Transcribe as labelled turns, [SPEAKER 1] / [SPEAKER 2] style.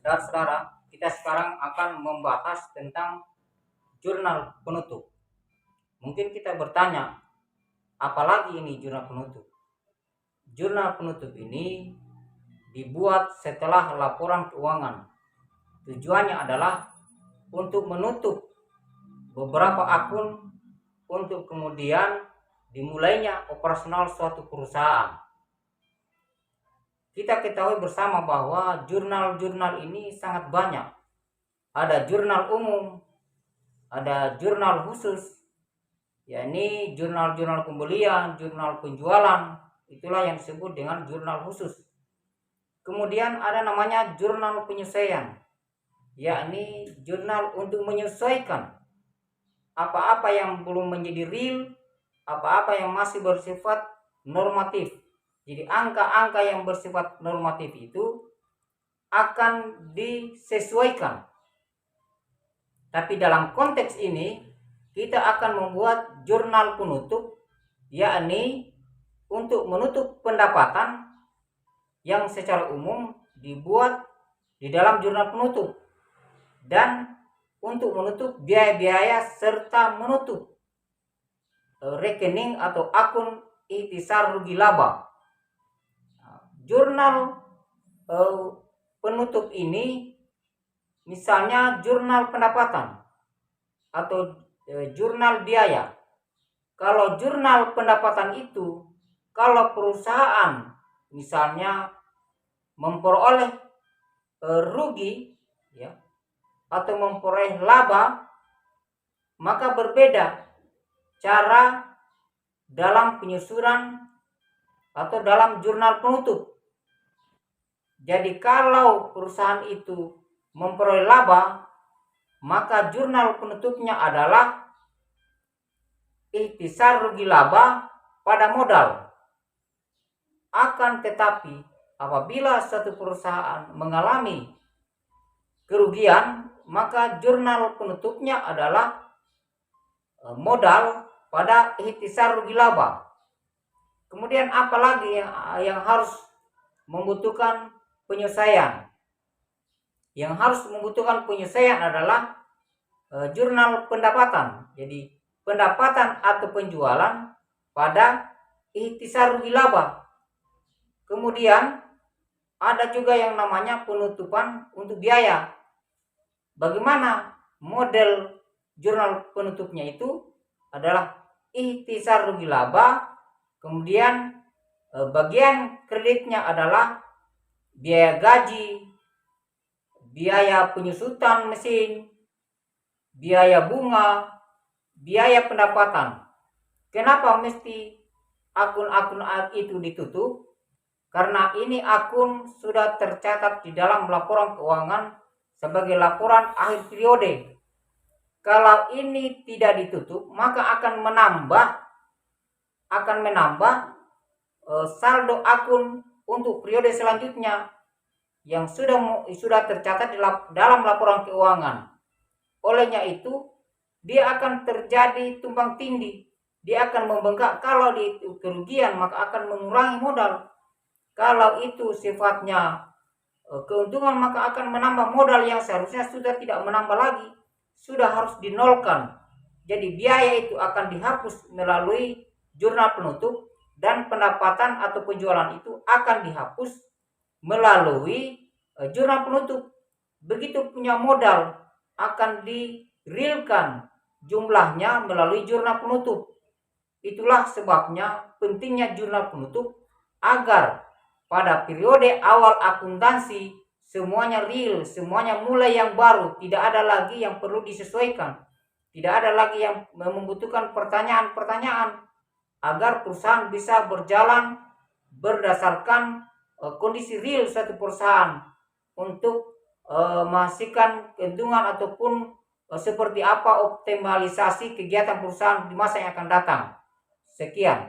[SPEAKER 1] saudara-saudara, kita sekarang akan membahas tentang jurnal penutup. Mungkin kita bertanya, apalagi ini jurnal penutup? Jurnal penutup ini dibuat setelah laporan keuangan. Tujuannya adalah untuk menutup beberapa akun untuk kemudian dimulainya operasional suatu perusahaan. Kita ketahui bersama bahwa jurnal-jurnal ini sangat banyak. Ada jurnal umum, ada jurnal khusus, yakni jurnal-jurnal pembelian, jurnal penjualan, itulah yang disebut dengan jurnal khusus. Kemudian ada namanya jurnal penyesuaian, yakni jurnal untuk menyesuaikan apa-apa yang belum menjadi real, apa-apa yang masih bersifat normatif. Jadi angka-angka yang bersifat normatif itu akan disesuaikan. Tapi dalam konteks ini kita akan membuat jurnal penutup, yakni untuk menutup pendapatan yang secara umum dibuat di dalam jurnal penutup dan untuk menutup biaya-biaya serta menutup rekening atau akun ikhtisar rugi laba. Jurnal penutup ini misalnya jurnal pendapatan atau jurnal biaya. Kalau jurnal pendapatan itu, kalau perusahaan misalnya memperoleh rugi ya atau memperoleh laba, maka berbeda cara dalam penyusunan atau dalam jurnal penutup. Jadi kalau perusahaan itu memperoleh laba, maka jurnal penutupnya adalah ikhtisar rugi laba pada modal. Akan tetapi apabila suatu perusahaan mengalami kerugian, maka jurnal penutupnya adalah modal pada ikhtisar rugi laba. Kemudian apalagi yang harus membutuhkan penyesuaian? Yang harus membutuhkan penyesuaian adalah jurnal pendapatan. Jadi pendapatan atau penjualan pada ikhtisar rugi laba. Kemudian ada juga yang namanya penutupan untuk biaya. Bagaimana model jurnal penutupnya itu adalah ikhtisar rugi laba, kemudian bagian kreditnya adalah biaya gaji, biaya penyusutan mesin, biaya bunga, biaya pendapatan. Kenapa mesti akun-akun itu ditutup? Karena ini akun sudah tercatat di dalam laporan keuangan sebagai laporan akhir periode. Kalau ini tidak ditutup, maka akan menambah saldo akun untuk periode selanjutnya yang sudah tercatat dalam laporan keuangan. Olehnya itu, dia akan terjadi tumpang tindih. Dia akan membengkak. Kalau itu kerugian, maka akan mengurangi modal. Kalau itu sifatnya keuntungan, maka akan menambah modal yang seharusnya sudah tidak menambah lagi. Sudah harus dinolkan. Jadi biaya itu akan dihapus melalui jurnal penutup dan pendapatan atau penjualan itu akan dihapus melalui jurnal penutup. Begitu punya modal akan direalkan jumlahnya melalui jurnal penutup. Itulah sebabnya pentingnya jurnal penutup agar pada periode awal akuntansi semuanya real, semuanya mulai yang baru, tidak ada lagi yang perlu disesuaikan, tidak ada lagi yang membutuhkan pertanyaan-pertanyaan, agar perusahaan bisa berjalan berdasarkan kondisi real suatu perusahaan untuk menghasilkan keuntungan ataupun seperti apa optimalisasi kegiatan perusahaan di masa yang akan datang. Sekian.